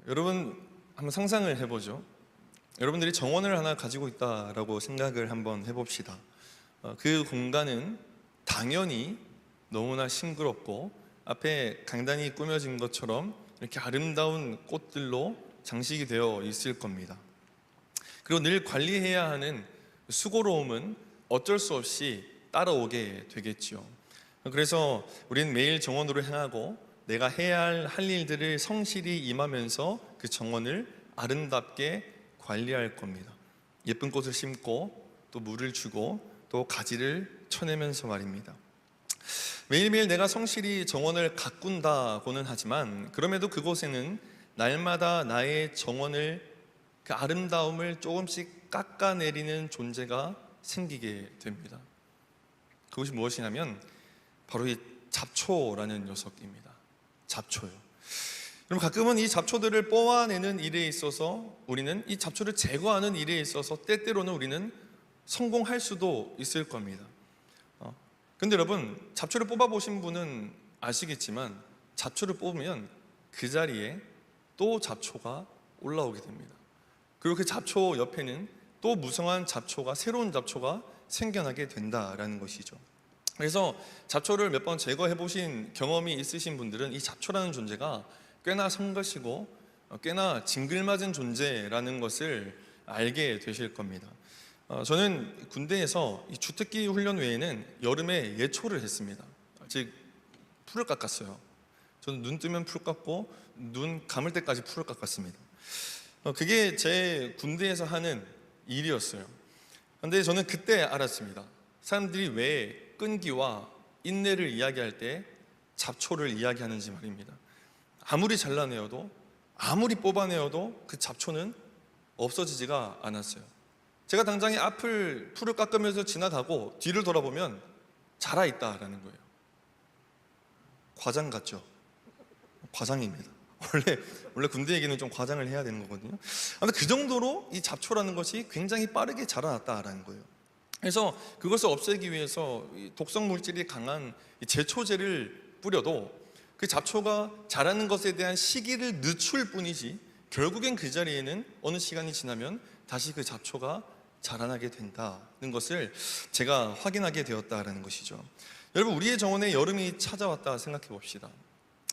여러분 한번 상상을 해보죠. 여러분들이 정원을 하나 가지고 있다라고 생각을 한번 해봅시다. 그 공간은 당연히 너무나 싱그럽고 앞에 간단히 꾸며진 것처럼 이렇게 아름다운 꽃들로 장식이 되어 있을 겁니다. 그리고 늘 관리해야 하는 수고로움은 어쩔 수 없이 따라오게 되겠죠. 그래서 우리는 매일 정원으로 향하고 내가 해야 할 일들을 성실히 임하면서 그 정원을 아름답게 관리할 겁니다. 예쁜 꽃을 심고 또 물을 주고 또 가지를 쳐내면서 말입니다. 매일매일 내가 성실히 정원을 가꾼다고는 하지만 그럼에도 그곳에는 날마다 나의 정원을 그 아름다움을 조금씩 깎아내리는 존재가 생기게 됩니다. 그것이 무엇이냐면 바로 이 잡초라는 녀석입니다. 잡초요. 그럼 가끔은 이 잡초들을 뽑아내는 일에 있어서 우리는 이 잡초를 제거하는 일에 있어서 때때로는 우리는 성공할 수도 있을 겁니다. 근데 여러분, 잡초를 뽑아보신 분은 아시겠지만 잡초를 뽑으면 그 자리에 또 잡초가 올라오게 됩니다. 그리고 그 잡초 옆에는 또 무성한 잡초가, 새로운 잡초가 생겨나게 된다라는 것이죠. 그래서 잡초를 몇 번 제거해 보신 경험이 있으신 분들은 이 잡초라는 존재가 꽤나 성가시고 꽤나 징글맞은 존재라는 것을 알게 되실 겁니다. 저는 군대에서 이 주특기 훈련 외에는 여름에 예초를 했습니다. 즉 풀을 깎았어요. 저는 눈 뜨면 풀 깎고 눈 감을 때까지 풀을 깎았습니다. 그게 제 군대에서 하는 일이었어요. 그런데 저는 그때 알았습니다. 사람들이 왜 끈기와 인내를 이야기할 때 잡초를 이야기하는지 말입니다. 아무리 잘라내어도 아무리 뽑아내어도 그 잡초는 없어지지가 않았어요. 제가 당장에 앞을 풀을 깎으면서 지나가고 뒤를 돌아보면 자라있다라는 거예요. 과장 같죠? 과장입니다. 원래 군대 얘기는 좀 과장을 해야 되는 거거든요. 아무튼 그 정도로 이 잡초라는 것이 굉장히 빠르게 자라났다라는 거예요. 그래서 그것을 없애기 위해서 독성 물질이 강한 제초제를 뿌려도 그 잡초가 자라는 것에 대한 시기를 늦출 뿐이지 결국엔 그 자리에는 어느 시간이 지나면 다시 그 잡초가 자라나게 된다는 것을 제가 확인하게 되었다라는 것이죠. 여러분, 우리의 정원에 여름이 찾아왔다 생각해 봅시다.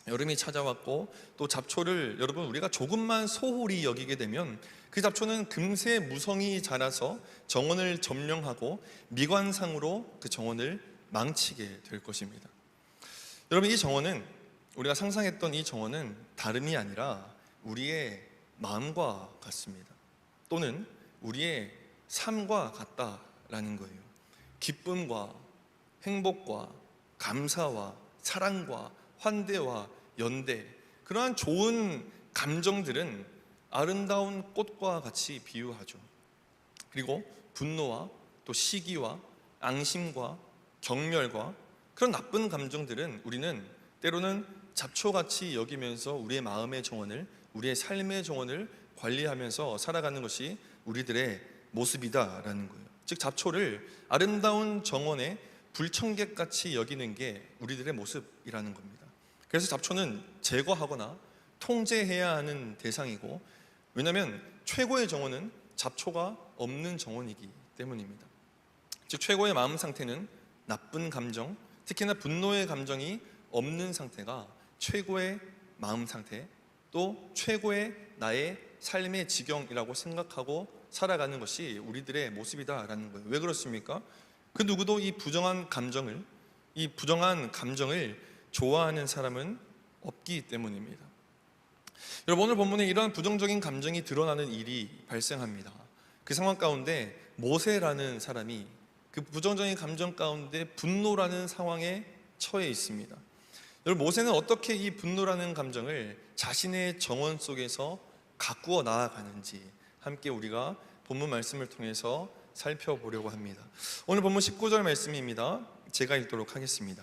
여름이 찾아왔고 또 잡초를 여러분 우리가 조금만 소홀히 여기게 되면 그 잡초는 금세 무성이 자라서 정원을 점령하고 미관상으로 그 정원을 망치게 될 것입니다. 여러분, 이 정원은 우리가 상상했던 이 정원은 다름이 아니라 우리의 마음과 같습니다. 또는 우리의 삶과 같다라는 거예요. 기쁨과 행복과 감사와 사랑과 환대와 연대, 그러한 좋은 감정들은 아름다운 꽃과 같이 비유하죠. 그리고 분노와 또 시기와 앙심과 경멸과 그런 나쁜 감정들은 우리는 때로는 잡초같이 여기면서 우리의 마음의 정원을, 우리의 삶의 정원을 관리하면서 살아가는 것이 우리들의 모습이다라는 거예요. 즉 잡초를 아름다운 정원의 불청객같이 여기는 게 우리들의 모습이라는 겁니다. 그래서 잡초는 제거하거나 통제해야 하는 대상이고, 왜냐하면 최고의 정원은 잡초가 없는 정원이기 때문입니다. 즉 최고의 마음 상태는 나쁜 감정, 특히나 분노의 감정이 없는 상태가 최고의 마음 상태, 또 최고의 나의 삶의 지경이라고 생각하고 살아가는 것이 우리들의 모습이다라는 거예요. 왜 그렇습니까? 그 누구도 이 부정한 감정을 좋아하는 사람은 없기 때문입니다. 여러분, 오늘 본문에 이러한 부정적인 감정이 드러나는 일이 발생합니다. 그 상황 가운데 모세라는 사람이 그 부정적인 감정 가운데 분노라는 상황에 처해 있습니다. 여러분, 모세는 어떻게 이 분노라는 감정을 자신의 정원 속에서 가꾸어 나아가는지 함께 우리가 본문 말씀을 통해서 살펴보려고 합니다. 오늘 본문 19절 말씀입니다. 제가 읽도록 하겠습니다.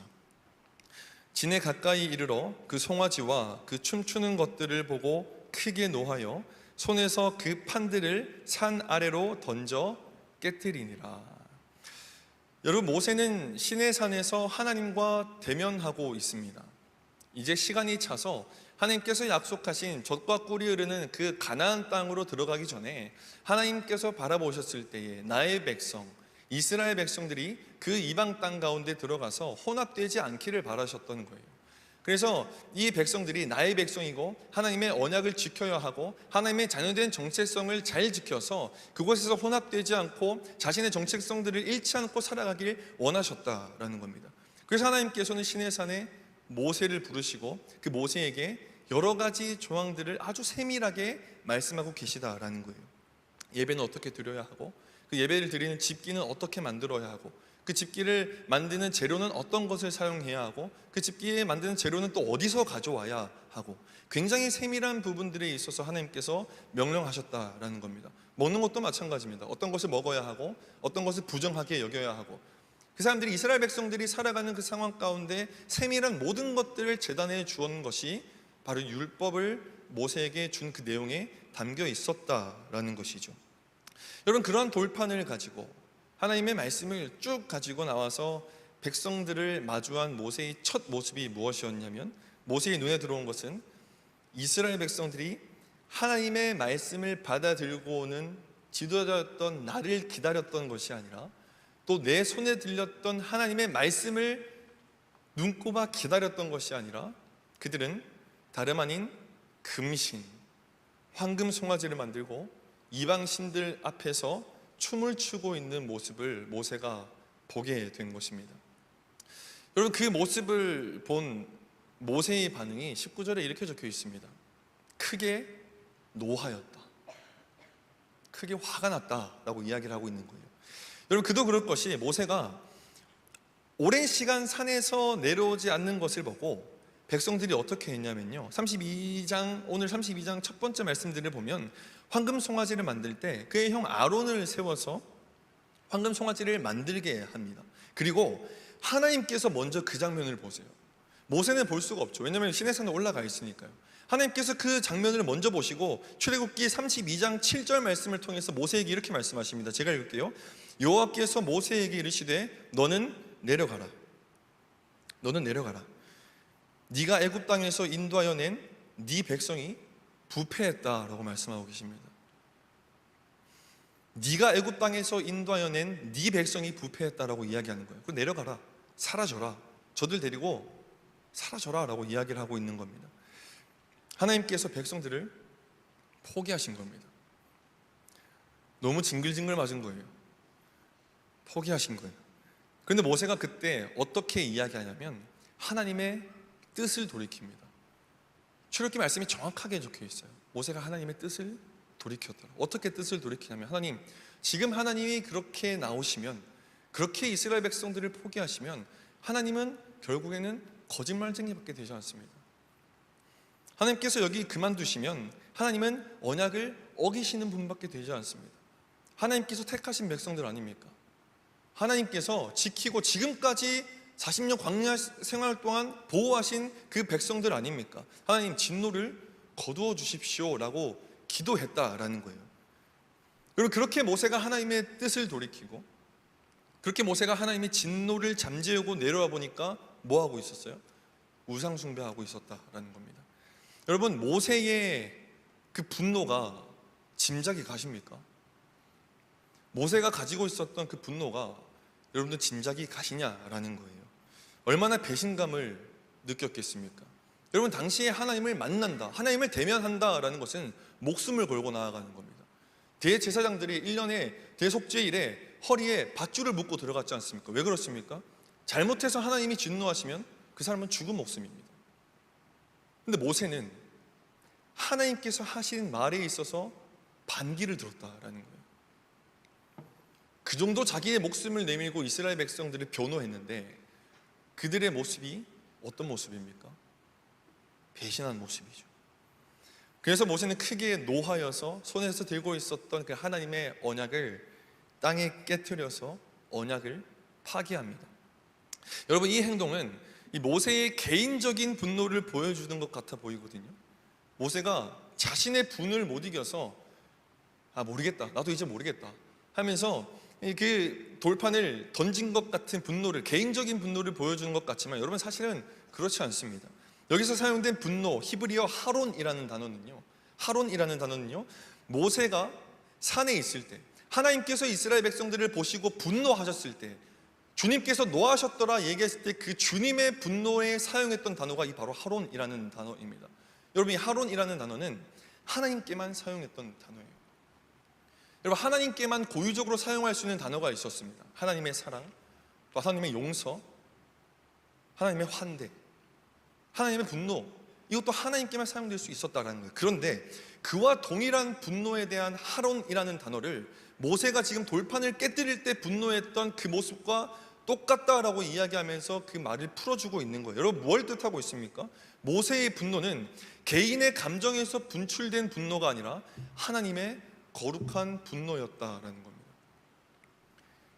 진에 가까이 이르러 그 송아지와 그 춤추는 것들을 보고 크게 노하여 손에서 그 판들을 산 아래로 던져 깨뜨리니라. 여러분, 모세는 시내산에서 하나님과 대면하고 있습니다. 이제 시간이 차서 하나님께서 약속하신 젖과 꿀이 흐르는 그 가나안 땅으로 들어가기 전에 하나님께서 바라보셨을 때에 나의 백성, 이스라엘 백성들이 그 이방 땅 가운데 들어가서 혼합되지 않기를 바라셨던 거예요. 그래서 이 백성들이 나의 백성이고 하나님의 언약을 지켜야 하고 하나님의 자녀된 정체성을 잘 지켜서 그곳에서 혼합되지 않고 자신의 정체성들을 잃지 않고 살아가길 원하셨다라는 겁니다. 그래서 하나님께서는 시내산에 모세를 부르시고 그 모세에게 여러 가지 조항들을 아주 세밀하게 말씀하고 계시다라는 거예요. 예배는 어떻게 드려야 하고, 그 예배를 드리는 집기는 어떻게 만들어야 하고, 그 집기를 만드는 재료는 어떤 것을 사용해야 하고, 그 집기에 만드는 재료는 또 어디서 가져와야 하고, 굉장히 세밀한 부분들에 있어서 하나님께서 명령하셨다라는 겁니다. 먹는 것도 마찬가지입니다. 어떤 것을 먹어야 하고 어떤 것을 부정하게 여겨야 하고, 그 사람들이, 이스라엘 백성들이 살아가는 그 상황 가운데 세밀한 모든 것들을 제단해 주었는 것이 바로 율법을 모세에게 준 그 내용에 담겨 있었다라는 것이죠. 여러분, 그런 돌판을 가지고 하나님의 말씀을 쭉 가지고 나와서 백성들을 마주한 모세의 첫 모습이 무엇이었냐면, 모세의 눈에 들어온 것은 이스라엘 백성들이 하나님의 말씀을 받아들고 오는 지도자였던 나를 기다렸던 것이 아니라, 또 내 손에 들렸던 하나님의 말씀을 눈꼽아 기다렸던 것이 아니라, 그들은 다름 아닌 금신, 황금 송아지를 만들고 이방 신들 앞에서 춤을 추고 있는 모습을 모세가 보게 된 것입니다. 여러분, 그 모습을 본 모세의 반응이 19절에 이렇게 적혀 있습니다. 크게 노하였다, 크게 화가 났다라고 이야기를 하고 있는 거예요. 여러분, 그도 그럴 것이, 모세가 오랜 시간 산에서 내려오지 않는 것을 보고 백성들이 어떻게 했냐면요, 오늘 32장 첫 번째 말씀들을 보면 황금 송아지를 만들 때 그의 형 아론을 세워서 황금 송아지를 만들게 합니다. 그리고 하나님께서 먼저 그 장면을 보세요. 모세는 볼 수가 없죠. 왜냐하면 시내산에 올라가 있으니까요. 하나님께서 그 장면을 먼저 보시고 출애굽기 32장 7절 말씀을 통해서 모세에게 이렇게 말씀하십니다. 제가 읽을게요. 여호와께서 모세에게 이르시되 너는 내려가라. 네가 애굽 땅에서 인도하여 낸 네 백성이 부패했다라고 말씀하고 계십니다. 네가 애굽 땅에서 인도하여 낸 네 백성이 부패했다라고 이야기하는 거예요. 그 내려가라, 사라져라, 저들 데리고 사라져라 라고 이야기를 하고 있는 겁니다. 하나님께서 백성들을 포기하신 겁니다. 너무 징글징글 맞은 거예요. 포기하신 거예요. 그런데 모세가 그때 어떻게 이야기하냐면 하나님의 뜻을 돌이킵니다. 출애굽기 말씀이 정확하게 적혀 있어요. 모세가 하나님의 뜻을 돌이켰다. 어떻게 뜻을 돌이키냐면, 하나님, 지금 하나님이 그렇게 나오시면, 그렇게 이스라엘 백성들을 포기하시면 하나님은 결국에는 거짓말쟁이밖에 되지 않습니다. 하나님께서 여기 그만두시면 하나님은 언약을 어기시는 분밖에 되지 않습니다. 하나님께서 택하신 백성들 아닙니까? 하나님께서 지키고 지금까지 40년 광야 생활 동안 보호하신 그 백성들 아닙니까? 하나님, 진노를 거두어 주십시오 라고 기도했다라는 거예요. 그리고 그렇게 모세가 하나님의 뜻을 돌이키고, 그렇게 모세가 하나님의 진노를 잠재우고 내려와 보니까 뭐 하고 있었어요? 우상 숭배하고 있었다라는 겁니다. 여러분, 모세의 그 분노가 짐작이 가십니까? 모세가 가지고 있었던 그 분노가 여러분들 짐작이 가시냐라는 거예요. 얼마나 배신감을 느꼈겠습니까? 여러분, 당시에 하나님을 만난다, 하나님을 대면한다라는 것은 목숨을 걸고 나아가는 겁니다. 대제사장들이 1년에 대속죄일에 허리에 밧줄을 묶고 들어갔지 않습니까? 왜 그렇습니까? 잘못해서 하나님이 진노하시면 그 사람은 죽은 목숨입니다. 그런데 모세는 하나님께서 하신 말에 있어서 반기를 들었다라는 거예요. 그 정도 자기의 목숨을 내밀고 이스라엘 백성들을 변호했는데 그들의 모습이 어떤 모습입니까? 배신한 모습이죠. 그래서 모세는 크게 노하여서 손에서 들고 있었던 그 하나님의 언약을 땅에 깨트려서 언약을 파기합니다. 여러분, 이 행동은 이 모세의 개인적인 분노를 보여주는 것 같아 보이거든요. 모세가 자신의 분을 못 이겨서 모르겠다, 나도 이제 모르겠다 하면서 그 돌판을 던진 것 같은 분노를, 개인적인 분노를 보여주는 것 같지만 여러분, 사실은 그렇지 않습니다. 여기서 사용된 분노, 히브리어 하론이라는 단어는요, 모세가 산에 있을 때 하나님께서 이스라엘 백성들을 보시고 분노하셨을 때, 주님께서 노하셨더라 얘기했을 때 그 주님의 분노에 사용했던 단어가 이 바로 하론이라는 단어입니다. 여러분, 이 하론이라는 단어는 하나님께만 사용했던 단어예요. 여러분, 하나님께만 고유적으로 사용할 수 있는 단어가 있었습니다. 하나님의 사랑, 또 하나님의 용서, 하나님의 환대, 하나님의 분노, 이것도 하나님께만 사용될 수 있었다는 거예요. 그런데 그와 동일한 분노에 대한 하론이라는 단어를 모세가 지금 돌판을 깨뜨릴 때 분노했던 그 모습과 똑같다라고 이야기하면서 그 말을 풀어주고 있는 거예요. 여러분, 뭘 뜻하고 있습니까? 모세의 분노는 개인의 감정에서 분출된 분노가 아니라 하나님의 거룩한 분노였다라는 겁니다.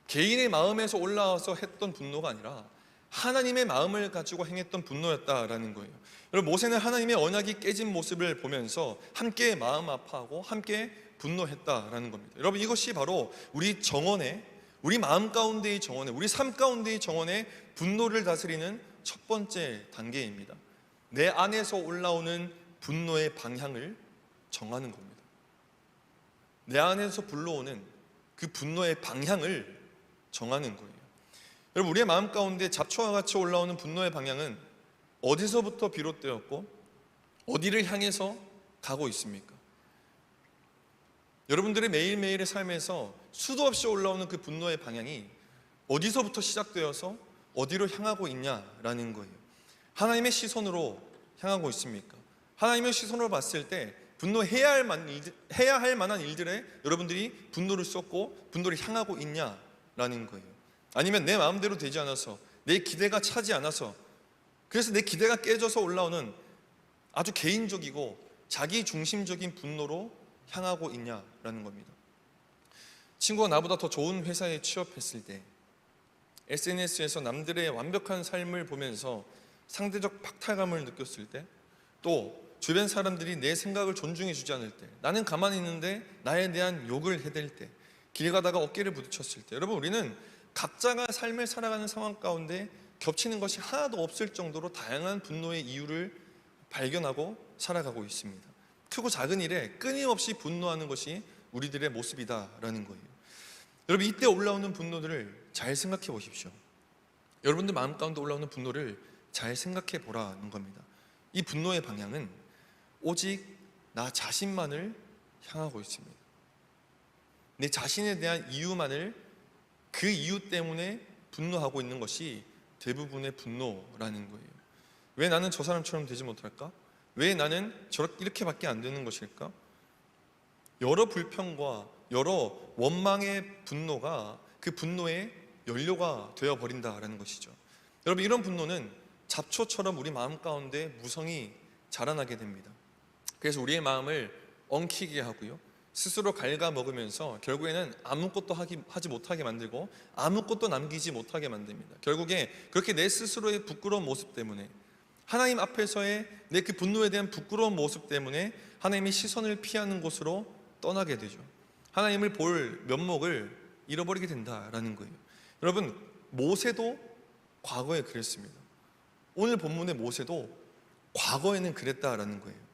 개인의 마음에서 올라와서 했던 분노가 아니라 하나님의 마음을 가지고 행했던 분노였다라는 거예요. 여러분, 모세는 하나님의 언약이 깨진 모습을 보면서 함께 마음 아파하고 함께 분노했다라는 겁니다. 여러분, 이것이 바로 우리 정원의, 우리 마음 가운데의 정원의, 우리 삶 가운데의 정원의 분노를 다스리는 첫 번째 단계입니다. 내 안에서 올라오는 분노의 방향을 정하는 겁니다. 내 안에서 불러오는 그 분노의 방향을 정하는 거예요. 여러분, 우리의 마음 가운데 잡초와 같이 올라오는 분노의 방향은 어디서부터 비롯되었고 어디를 향해서 가고 있습니까? 여러분들의 매일매일의 삶에서 수도 없이 올라오는 그 분노의 방향이 어디서부터 시작되어서 어디로 향하고 있냐라는 거예요. 하나님의 시선으로 향하고 있습니까? 하나님의 시선으로 봤을 때 분노해야 할 만한 일들에 여러분들이 분노를 쏟고 분노를 향하고 있냐라는 거예요. 아니면 내 마음대로 되지 않아서, 내 기대가 차지 않아서, 그래서 내 기대가 깨져서 올라오는 아주 개인적이고 자기 중심적인 분노로 향하고 있냐라는 겁니다. 친구가 나보다 더 좋은 회사에 취업했을 때, SNS에서 남들의 완벽한 삶을 보면서 상대적 박탈감을 느꼈을 때, 또 주변 사람들이 내 생각을 존중해 주지 않을 때, 나는 가만히 있는데 나에 대한 욕을 해댈 때, 길 가다가 어깨를 부딪혔을 때, 여러분, 우리는 각자가 삶을 살아가는 상황 가운데 겹치는 것이 하나도 없을 정도로 다양한 분노의 이유를 발견하고 살아가고 있습니다. 크고 작은 일에 끊임없이 분노하는 것이 우리들의 모습이다라는 거예요. 여러분, 이때 올라오는 분노들을 잘 생각해 보십시오. 여러분들 마음 가운데 올라오는 분노를 잘 생각해 보라는 겁니다. 이 분노의 방향은 오직 나 자신만을 향하고 있습니다. 내 자신에 대한 이유만을, 그 이유 때문에 분노하고 있는 것이 대부분의 분노라는 거예요. 왜 나는 저 사람처럼 되지 못할까? 왜 나는 이렇게밖에 안 되는 것일까? 여러 불평과 여러 원망의 분노가 그 분노의 연료가 되어버린다라는 것이죠. 여러분, 이런 분노는 잡초처럼 우리 마음 가운데 무성히 자라나게 됩니다. 그래서 우리의 마음을 엉키게 하고요, 스스로 갉아먹으면서 결국에는 아무것도 하지 못하게 만들고 아무것도 남기지 못하게 만듭니다. 결국에 그렇게 내 스스로의 부끄러운 모습 때문에, 하나님 앞에서의 내 그 분노에 대한 부끄러운 모습 때문에 하나님의 시선을 피하는 곳으로 떠나게 되죠. 하나님을 볼 면목을 잃어버리게 된다라는 거예요. 여러분, 모세도 과거에 그랬습니다. 오늘 본문의 모세도 과거에는 그랬다라는 거예요.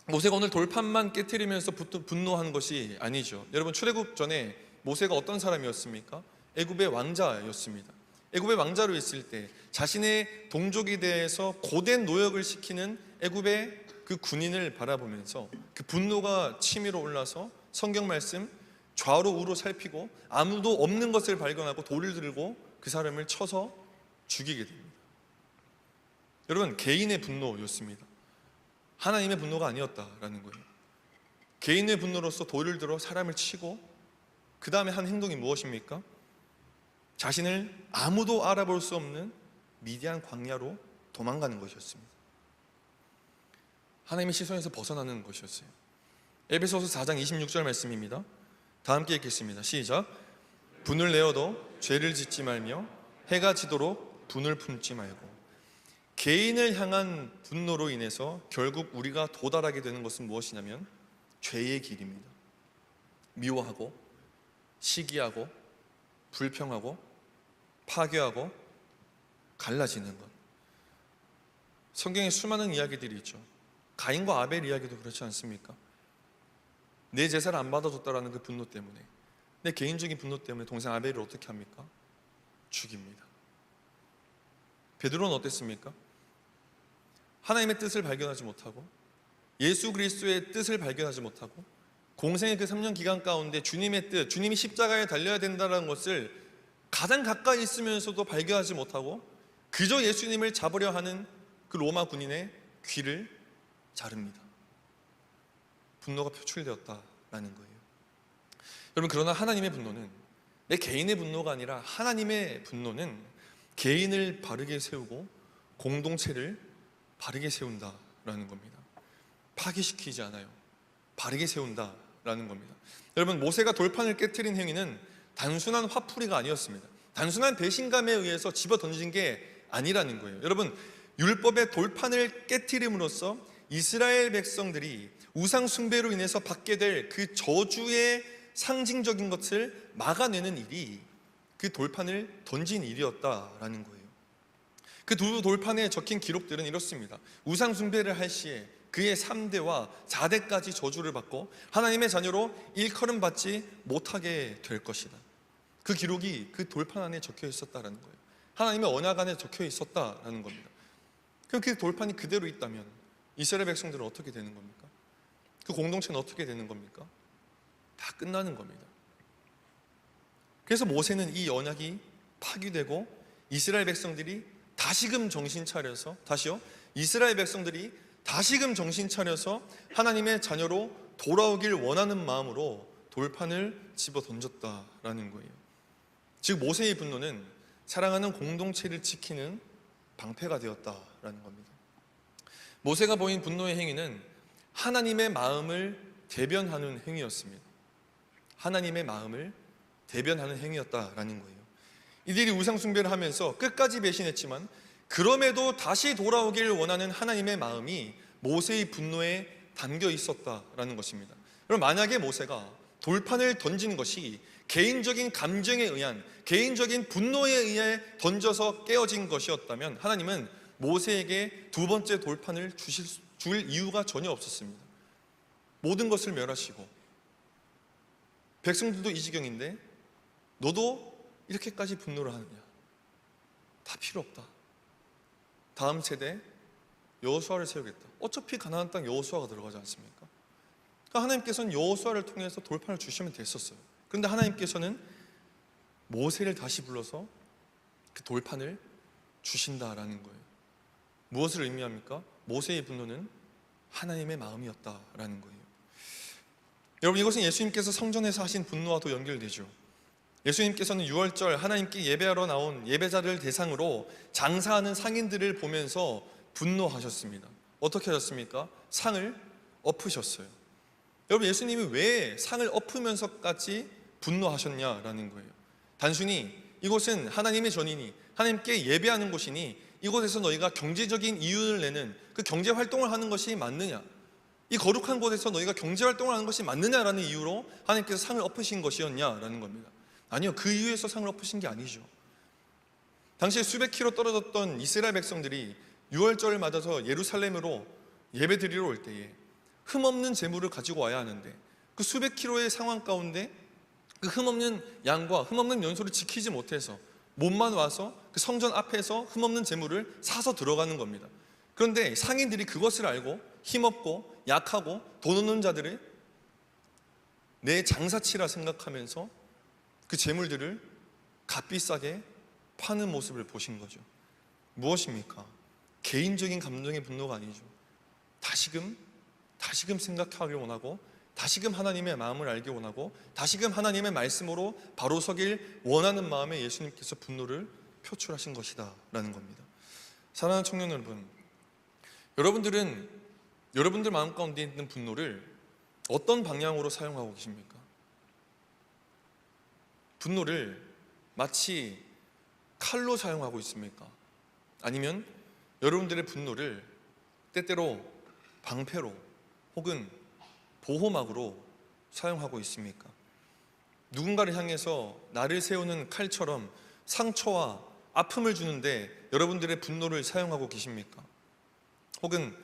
모세가 오늘 돌판만 깨트리면서 분노한 것이 아니죠. 여러분, 출애굽 전에 모세가 어떤 사람이었습니까? 애굽의 왕자였습니다. 애굽의 왕자로 있을 때 자신의 동족에 대해서 고된 노역을 시키는 애굽의 그 군인을 바라보면서 그 분노가 치밀어 올라서 성경 말씀 좌우로 우로 살피고 아무도 없는 것을 발견하고 돌을 들고 그 사람을 쳐서 죽이게 됩니다. 여러분, 개인의 분노였습니다. 하나님의 분노가 아니었다라는 거예요. 개인의 분노로서 돌을 들어 사람을 치고 그 다음에 한 행동이 무엇입니까? 자신을 아무도 알아볼 수 없는 미디안 광야로 도망가는 것이었습니다. 하나님의 시선에서 벗어나는 것이었어요. 에베소서 4장 26절 말씀입니다. 다 함께 읽겠습니다. 시작. 분을 내어도 죄를 짓지 말며 해가 지도록 분을 품지 말고. 개인을 향한 분노로 인해서 결국 우리가 도달하게 되는 것은 무엇이냐면 죄의 길입니다. 미워하고 시기하고 불평하고 파괴하고 갈라지는 것. 성경에 수많은 이야기들이 있죠. 가인과 아벨 이야기도 그렇지 않습니까? 내 제사를 안 받아줬다라는 그 분노 때문에, 내 개인적인 분노 때문에 동생 아벨을 어떻게 합니까? 죽입니다. 베드로는 어땠습니까? 하나님의 뜻을 발견하지 못하고 예수 그리스도의 뜻을 발견하지 못하고 공생의 그 3년 기간 가운데 주님의 뜻, 주님이 십자가에 달려야 된다는 것을 가장 가까이 있으면서도 발견하지 못하고 그저 예수님을 잡으려 하는 그 로마 군인의 귀를 자릅니다. 분노가 표출되었다라는 거예요. 여러분, 그러나 하나님의 분노는 내 개인의 분노가 아니라 하나님의 분노는 개인을 바르게 세우고 공동체를 바르게 세운다라는 겁니다. 파괴시키지 않아요. 바르게 세운다라는 겁니다. 여러분, 모세가 돌판을 깨트린 행위는 단순한 화풀이가 아니었습니다. 단순한 배신감에 의해서 집어 던진 게 아니라는 거예요. 여러분, 율법의 돌판을 깨트림으로써 이스라엘 백성들이 우상 숭배로 인해서 받게 될 그 저주의 상징적인 것을 막아내는 일이 그 돌판을 던진 일이었다라는 거예요. 그 두 돌판에 적힌 기록들은 이렇습니다. 우상 숭배를 할 시에 그의 3대와 4대까지 저주를 받고 하나님의 자녀로 일컬음 받지 못하게 될 것이다. 그 기록이 그 돌판 안에 적혀 있었다라는 거예요. 하나님의 언약 안에 적혀 있었다라는 겁니다. 그럼 그 돌판이 그대로 있다면 이스라엘 백성들은 어떻게 되는 겁니까? 그 공동체는 어떻게 되는 겁니까? 다 끝나는 겁니다. 그래서 모세는 이 언약이 파기되고 이스라엘 백성들이 다시금 정신 차려서 이스라엘 백성들이 다시금 정신 차려서 하나님의 자녀로 돌아오길 원하는 마음으로 돌판을 집어 던졌다라는 거예요. 즉 모세의 분노는 사랑하는 공동체를 지키는 방패가 되었다라는 겁니다. 모세가 보인 분노의 행위는 하나님의 마음을 대변하는 행위였습니다. 하나님의 마음을 대변하는 행위였다라는 거예요. 이들이 우상 숭배를 하면서 끝까지 배신했지만 그럼에도 다시 돌아오기를 원하는 하나님의 마음이 모세의 분노에 담겨 있었다라는 것입니다. 그럼 만약에 모세가 돌판을 던진 것이 개인적인 감정에 의한, 개인적인 분노에 의해 던져서 깨어진 것이었다면 하나님은 모세에게 두 번째 돌판을 줄 이유가 전혀 없었습니다. 모든 것을 멸하시고 백성들도 이 지경인데 너도 이렇게까지 분노를 하느냐? 다 필요 없다. 다음 세대 여호수아를 세우겠다. 어차피 가나안 땅 여호수아가 들어가지 않습니까? 그러니까 하나님께서는 여호수아를 통해서 돌판을 주시면 됐었어요. 그런데 하나님께서는 모세를 다시 불러서 그 돌판을 주신다라는 거예요. 무엇을 의미합니까? 모세의 분노는 하나님의 마음이었다라는 거예요. 여러분, 이것은 예수님께서 성전에서 하신 분노와도 연결되죠. 예수님께서는 유월절 하나님께 예배하러 나온 예배자를 대상으로 장사하는 상인들을 보면서 분노하셨습니다. 어떻게 하셨습니까? 상을 엎으셨어요. 여러분, 예수님이 왜 상을 엎으면서까지 분노하셨냐라는 거예요. 단순히 이곳은 하나님의 전이니 하나님께 예배하는 곳이니 이곳에서 너희가 경제적인 이윤을 내는 그 경제 활동을 하는 것이 맞느냐, 이 거룩한 곳에서 너희가 경제 활동을 하는 것이 맞느냐라는 이유로 하나님께서 상을 엎으신 것이었냐라는 겁니다. 아니요, 그 이유에서 상을 엎으신 게 아니죠. 당시에 수백 킬로 떨어졌던 이스라엘 백성들이 유월절을 맞아서 예루살렘으로 예배 드리러 올 때에 흠없는 제물을 가지고 와야 하는데 그 수백 킬로의 상황 가운데 그 흠없는 양과 흠없는 연소를 지키지 못해서 몸만 와서 그 성전 앞에서 흠없는 제물을 사서 들어가는 겁니다. 그런데 상인들이 그것을 알고 힘없고 약하고 돈 없는 자들을 내 장사치라 생각하면서 그 재물들을 값비싸게 파는 모습을 보신 거죠. 무엇입니까? 개인적인 감정의 분노가 아니죠. 다시금 생각하길 원하고 다시금 하나님의 마음을 알기 원하고 다시금 하나님의 말씀으로 바로 서길 원하는 마음에 예수님께서 분노를 표출하신 것이다 라는 겁니다. 사랑하는 청년 여러분, 여러분들은 여러분들 마음 가운데 있는 분노를 어떤 방향으로 사용하고 계십니까? 분노를 마치 칼로 사용하고 있습니까? 아니면 여러분들의 분노를 때때로 방패로 혹은 보호막으로 사용하고 있습니까? 누군가를 향해서 나를 세우는 칼처럼 상처와 아픔을 주는데 여러분들의 분노를 사용하고 계십니까? 혹은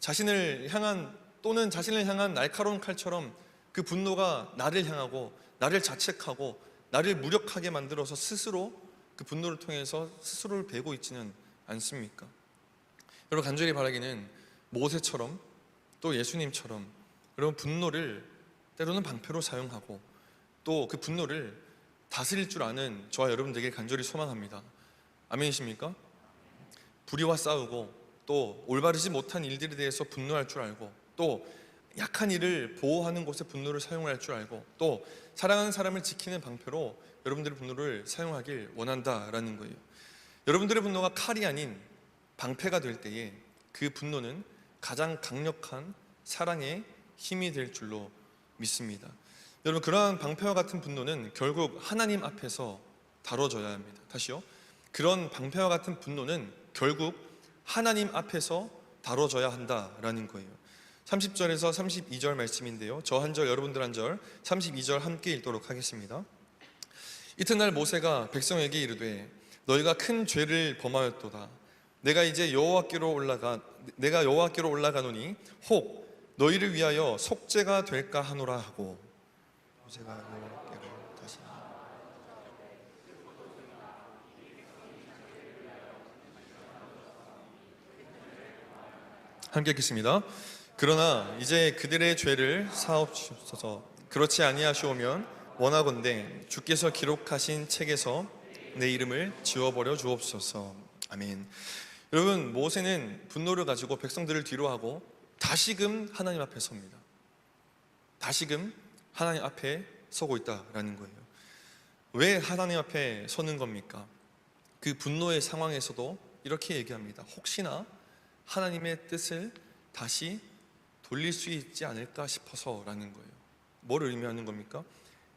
자신을 향한 또는 자신을 향한 날카로운 칼처럼 그 분노가 나를 향하고 나를 자책하고 나를 무력하게 만들어서 스스로 그 분노를 통해서 스스로를 베고 있지는 않습니까? 여러분, 간절히 바라기는 모세처럼 또 예수님처럼 여러분 분노를 때로는 방패로 사용하고 또 그 분노를 다스릴 줄 아는 저와 여러분들에게 간절히 소망합니다. 아멘이십니까? 불의와 싸우고 또 올바르지 못한 일들에 대해서 분노할 줄 알고 또 약한 이를 보호하는 곳에 분노를 사용할 줄 알고 또 사랑하는 사람을 지키는 방패로 여러분들의 분노를 사용하길 원한다라는 거예요. 여러분들의 분노가 칼이 아닌 방패가 될 때에 그 분노는 가장 강력한 사랑의 힘이 될 줄로 믿습니다. 여러분, 그러한 방패와 같은 분노는 결국 하나님 앞에서 다뤄져야 합니다. 다시요. 그런 방패와 같은 분노는 결국 하나님 앞에서 다뤄져야 한다라는 거예요. 30절에서 32절 말씀인데요, 저 한 절 여러분들 한 절 32절 함께 읽도록 하겠습니다. 이튿날 모세가 백성에게 이르되 너희가 큰 죄를 범하였도다. 내가 여호와께로 올라가노니 혹 너희를 위하여 속죄가 될까 하노라 하고 모세가 여호와께로 다시 함께 읽겠습니다. 그러나 이제 그들의 죄를 사옵소서. 그렇지 아니하시오면 원하건대 주께서 기록하신 책에서 내 이름을 지워버려 주옵소서. 아멘. 여러분, 모세는 분노를 가지고 백성들을 뒤로하고 다시금 하나님 앞에 섭니다. 다시금 하나님 앞에 서고 있다라는 거예요. 왜 하나님 앞에 서는 겁니까? 그 분노의 상황에서도 이렇게 얘기합니다. 혹시나 하나님의 뜻을 다시 돌릴 수 있지 않을까 싶어서라는 거예요. 뭘 의미하는 겁니까?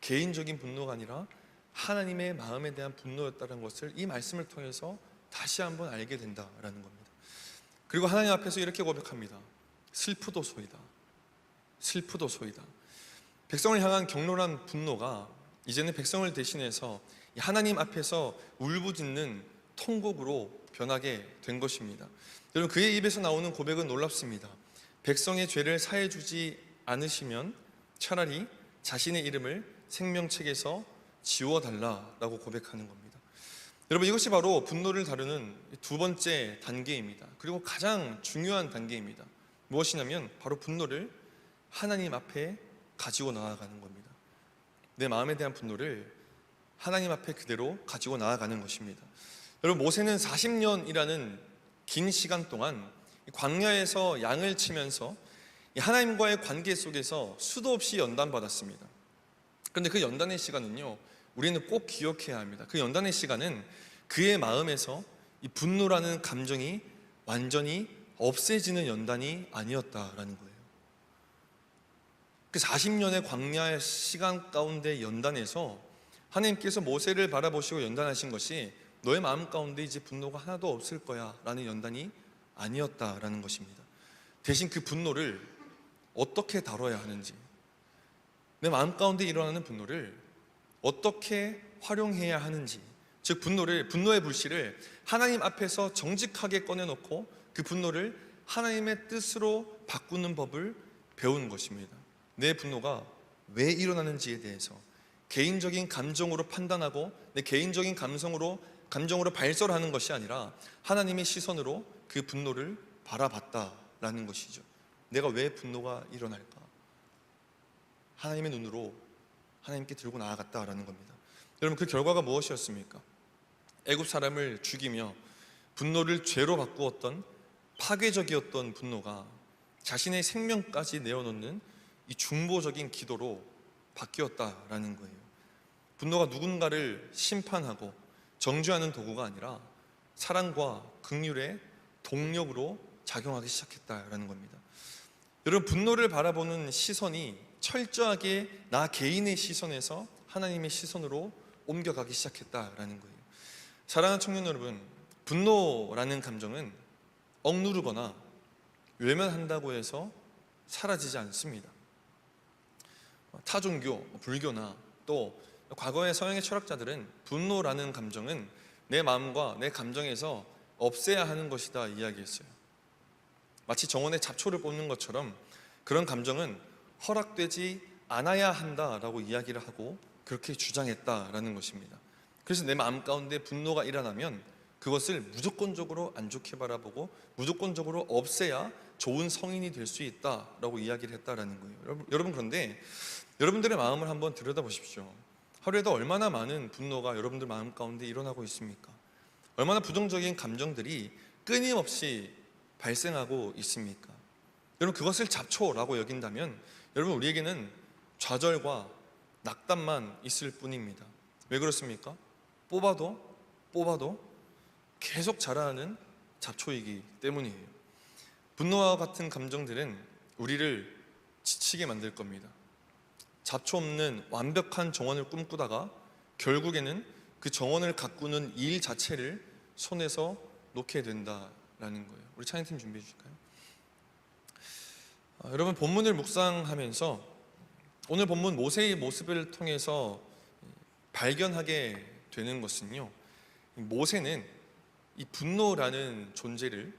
개인적인 분노가 아니라 하나님의 마음에 대한 분노였다는 것을 이 말씀을 통해서 다시 한번 알게 된다라는 겁니다. 그리고 하나님 앞에서 이렇게 고백합니다. 슬프도소이다. 슬프도소이다. 백성을 향한 격렬한 분노가 이제는 백성을 대신해서 하나님 앞에서 울부짖는 통곡으로 변하게 된 것입니다. 여러분, 그의 입에서 나오는 고백은 놀랍습니다. 백성의 죄를 사해주지 않으시면 차라리 자신의 이름을 생명책에서 지워달라라고 고백하는 겁니다. 여러분, 이것이 바로 분노를 다루는 두 번째 단계입니다. 그리고 가장 중요한 단계입니다. 무엇이냐면 바로 분노를 하나님 앞에 가지고 나아가는 겁니다. 내 마음에 대한 분노를 하나님 앞에 그대로 가지고 나아가는 것입니다. 여러분, 모세는 40년이라는 긴 시간 동안 광야에서 양을 치면서 하나님과의 관계 속에서 수도 없이 연단받았습니다. 그런데 그 연단의 시간은요, 우리는 꼭 기억해야 합니다. 그 연단의 시간은 그의 마음에서 이 분노라는 감정이 완전히 없애지는 연단이 아니었다라는 거예요. 그 40년의 광야의 시간 가운데 연단에서 하나님께서 모세를 바라보시고 연단하신 것이 너의 마음 가운데 이제 분노가 하나도 없을 거야 라는 연단이 아니었다라는 것입니다. 대신 그 분노를 어떻게 다뤄야 하는지, 내 마음 가운데 일어나는 분노를 어떻게 활용해야 하는지, 즉 분노의 불씨를 하나님 앞에서 정직하게 꺼내놓고 그 분노를 하나님의 뜻으로 바꾸는 법을 배우는 것입니다. 내 분노가 왜 일어나는지에 대해서 개인적인 감정으로 판단하고 내 개인적인 감정으로 발설하는 것이 아니라 하나님의 시선으로 그 분노를 바라봤다라는 것이죠. 내가 왜 분노가 일어날까? 하나님의 눈으로 하나님께 들고 나아갔다라는 겁니다. 여러분, 그 결과가 무엇이었습니까? 애굽 사람을 죽이며 분노를 죄로 바꾸었던 파괴적이었던 분노가 자신의 생명까지 내어놓는 이 중보적인 기도로 바뀌었다라는 거예요. 분노가 누군가를 심판하고 정죄하는 도구가 아니라 사랑과 긍휼의 동력으로 작용하기 시작했다라는 겁니다. 여러분, 분노를 바라보는 시선이 철저하게 나 개인의 시선에서 하나님의 시선으로 옮겨가기 시작했다라는 거예요. 사랑하는 청년 여러분, 분노라는 감정은 억누르거나 외면한다고 해서 사라지지 않습니다. 타종교, 불교나 또 과거의 서양의 철학자들은 분노라는 감정은 내 마음과 내 감정에서 없애야 하는 것이다 이야기했어요. 마치 정원에 잡초를 뽑는 것처럼 그런 감정은 허락되지 않아야 한다라고 이야기를 하고 그렇게 주장했다라는 것입니다. 그래서 내 마음 가운데 분노가 일어나면 그것을 무조건적으로 안 좋게 바라보고 무조건적으로 없애야 좋은 성인이 될 수 있다라고 이야기를 했다라는 거예요. 여러분, 그런데 여러분들의 마음을 한번 들여다보십시오. 하루에도 얼마나 많은 분노가 여러분들 마음 가운데 일어나고 있습니까? 얼마나 부정적인 감정들이 끊임없이 발생하고 있습니까? 여러분, 그것을 잡초라고 여긴다면 여러분, 우리에게는 좌절과 낙담만 있을 뿐입니다. 왜 그렇습니까? 뽑아도 계속 자라나는 잡초이기 때문이에요. 분노와 같은 감정들은 우리를 지치게 만들 겁니다. 잡초 없는 완벽한 정원을 꿈꾸다가 결국에는 그 정원을 가꾸는 일 자체를 손에서 놓게 된다라는 거예요. 우리 찬양팀 준비해 주실까요? 여러분, 본문을 묵상하면서 오늘 본문 모세의 모습을 통해서 발견하게 되는 것은요, 모세는 이 분노라는 존재를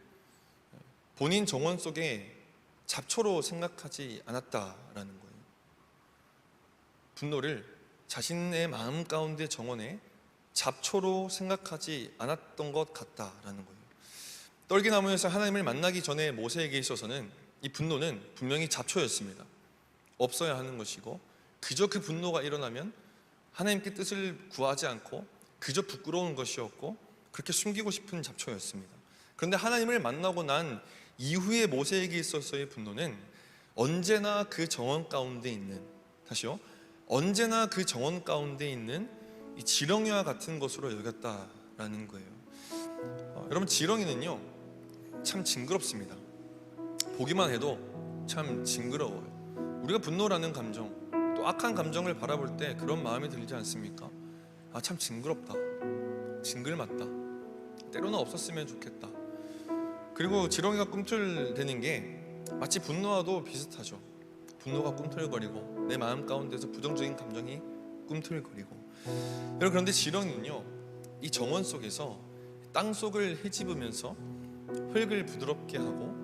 본인 정원 속에 잡초로 생각하지 않았다라는 거예요. 분노를 자신의 마음 가운데 정원에 잡초로 생각하지 않았던 것 같다라는 거예요. 떨기나무에서 하나님을 만나기 전에 모세에게 있어서는 이 분노는 분명히 잡초였습니다. 없어야 하는 것이고, 그저 그 분노가 일어나면 하나님께 뜻을 구하지 않고 그저 부끄러운 것이었고 그렇게 숨기고 싶은 잡초였습니다. 그런데 하나님을 만나고 난 이후에 모세에게 있어서의 분노는 언제나 그 정원 가운데 있는, 다시요, 언제나 그 정원 가운데 있는 이 지렁이와 같은 것으로 여겼다라는 거예요. 여러분, 지렁이는요 참 징그럽습니다. 보기만 해도 참 징그러워요. 우리가 분노라는 감정, 또 악한 감정을 바라볼 때 그런 마음이 들지 않습니까? 아, 참 징그럽다, 징글맞다, 때로는 없었으면 좋겠다. 그리고 지렁이가 꿈틀대는 게 마치 분노와도 비슷하죠. 분노가 꿈틀거리고 내 마음 가운데서 부정적인 감정이 꿈틀거리고. 여러분, 그런데 지렁이는요 이 정원 속에서 땅 속을 헤집으면서 흙을 부드럽게 하고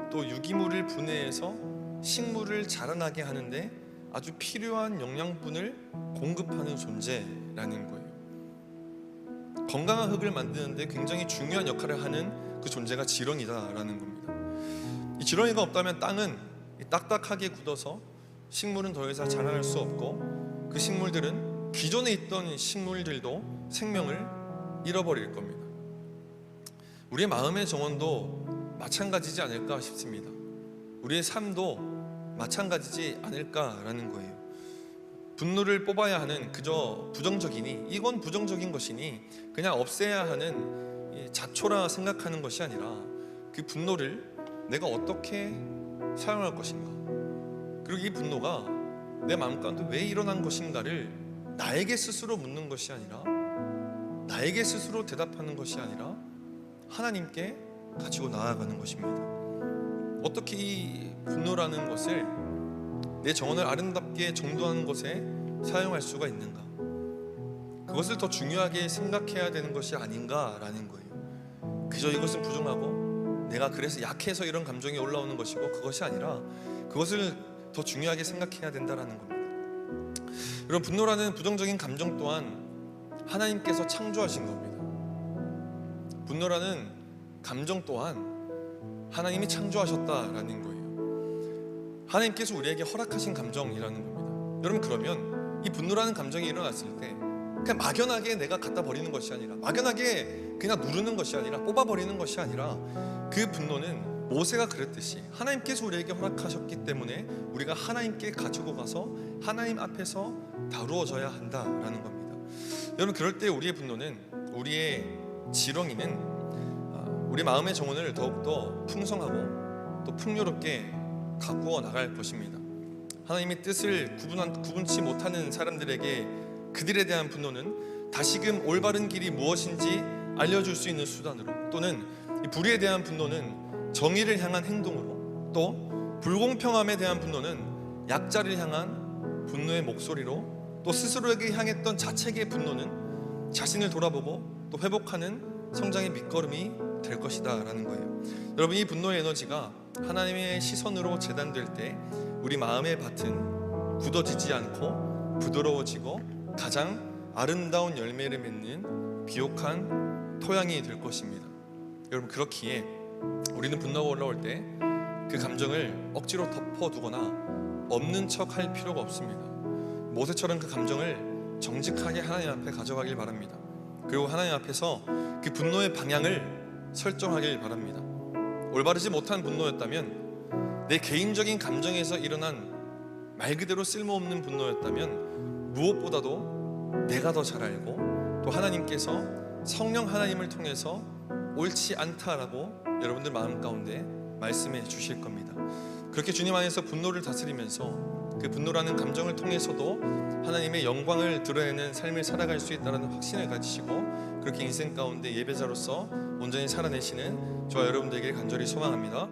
또 유기물을 분해해서 식물을 자라나게 하는데 아주 필요한 영양분을 공급하는 존재라는 거예요. 건강한 흙을 만드는데 굉장히 중요한 역할을 하는 그 존재가 지렁이다라는 겁니다. 이 지렁이가 없다면 땅은 딱딱하게 굳어서 식물은 더 이상 자라날 수 없고 그 식물들은 기존에 있던 식물들도 생명을 잃어버릴 겁니다. 우리의 마음의 정원도 마찬가지지 않을까 싶습니다. 우리의 삶도 마찬가지지 않을까라는 거예요. 분노를 뽑아야 하는 그저 부정적이니, 이건 부정적인 것이니 그냥 없애야 하는 잡초라 생각하는 것이 아니라 그 분노를 내가 어떻게 사용할 것인가, 그리고 이 분노가 내 마음 가운데 왜 일어난 것인가를 나에게 스스로 묻는 것이 아니라, 나에게 스스로 대답하는 것이 아니라 하나님께 가지고 나아가는 것입니다. 어떻게 이 분노라는 것을 내 정원을 아름답게 정돈하는 것에 사용할 수가 있는가, 그것을 더 중요하게 생각해야 되는 것이 아닌가라는 거예요. 그저 이것은 부정하고 내가 그래서 약해서 이런 감정이 올라오는 것이고, 그것이 아니라 그것을 더 중요하게 생각해야 된다라는 겁니다. 여러분, 분노라는 부정적인 감정 또한 하나님께서 창조하신 겁니다. 분노라는 감정 또한 하나님이 창조하셨다라는 거예요. 하나님께서 우리에게 허락하신 감정이라는 겁니다. 여러분, 그러면 이 분노라는 감정이 일어났을 때 그냥 막연하게 내가 갖다 버리는 것이 아니라, 막연하게 그냥 누르는 것이 아니라, 뽑아버리는 것이 아니라, 그 분노는 모세가 그랬듯이 하나님께서 우리에게 허락하셨기 때문에 우리가 하나님께 가지고 가서 하나님 앞에서 다루어져야 한다라는 겁니다. 여러분, 그럴 때 우리의 분노는, 우리의 지렁이는 우리 마음의 정원을 더욱더 풍성하고 또 풍요롭게 가꾸어 나갈 것입니다. 하나님의 뜻을 구분치 못하는 사람들에게 그들에 대한 분노는 다시금 올바른 길이 무엇인지 알려줄 수 있는 수단으로, 또는 이 불의에 대한 분노는 정의를 향한 행동으로, 또 불공평함에 대한 분노는 약자를 향한 분노의 목소리로, 또 스스로에게 향했던 자책의 분노는 자신을 돌아보고 또 회복하는 성장의 밑거름이 될 것이다 라는 거예요. 여러분, 이 분노의 에너지가 하나님의 시선으로 재단될 때 우리 마음의 밭은 굳어지지 않고 부드러워지고 가장 아름다운 열매를 맺는 비옥한 토양이 될 것입니다. 여러분, 그렇기에 우리는 분노가 올라올 때 그 감정을 억지로 덮어두거나 없는 척 할 필요가 없습니다. 모세처럼 그 감정을 정직하게 하나님 앞에 가져가길 바랍니다. 그리고 하나님 앞에서 그 분노의 방향을 설정하길 바랍니다. 올바르지 못한 분노였다면, 내 개인적인 감정에서 일어난 말 그대로 쓸모없는 분노였다면, 무엇보다도 내가 더 잘 알고 또 하나님께서 성령 하나님을 통해서 옳지 않다라고 여러분들 마음 가운데 말씀해 주실 겁니다. 그렇게 주님 안에서 분노를 다스리면서 그 분노라는 감정을 통해서도 하나님의 영광을 드러내는 삶을 살아갈 수 있다는 확신을 가지시고 그렇게 인생 가운데 예배자로서 온전히 살아내시는 저와 여러분들에게 간절히 소망합니다.